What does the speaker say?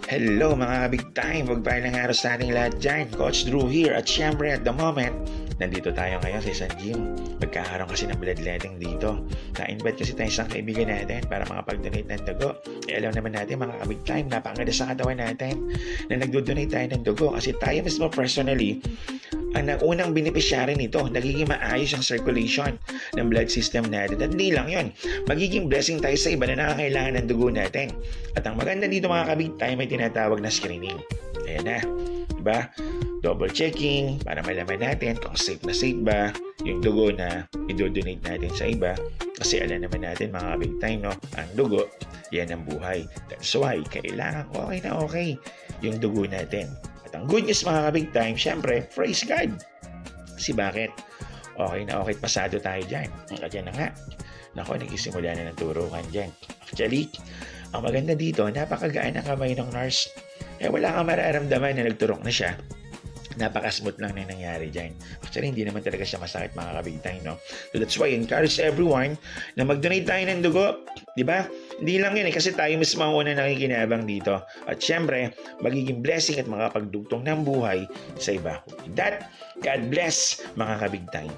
Hello mga big time! Magpahal ng araw sa ating lahat dyan. Coach Drew here at syempre at the moment, nandito tayo ngayon sa isang gym. Magkakaroon kasi ng bloodletting dito. Na-invite kasi tayo isang kaibigan natin para makapag-donate ng dugo. Alam naman natin mga big time, napakaganda sa katawan natin na nagdo-donate tayo ng dugo kasi tayo mismo personally ang unang beneficiary nito, nagiging maayos ang circulation ng blood system natin. At hindi lang yun, magiging blessing tayo sa iba na nakakailangan ng dugo natin. At ang maganda dito mga kabig time ay tinatawag na screening. Ayan na, diba? Double checking para malaman natin kung safe na safe ba yung dugo na i-donate natin sa iba. Kasi alam naman natin mga kabig time, no? Ang dugo, yan ang buhay. That's why, kailangan okay na okay yung dugo natin. At ang good news mga kabig time, syempre, praise God. Kasi bakit? Okay na okay, pasado tayo dyan. Kaya na nga. Naku, nagsisimula na ng turukan dyan. Actually, ang maganda dito, napakagaan ang kamay ng nurse. Wala kang mararamdaman na nagturok na siya. Napaka-smooth lang na nangyari dyan. Actually, hindi naman talaga siya masakit mga kabigtay, no? So that's why I encourage everyone na mag-donate tayo ng dugo. Diba? Hindi lang yun kasi tayo mismo ang una nakikinabang dito. At syempre, magiging blessing at makapagdugtong ng buhay sa iba. With that, God bless mga kabigtay.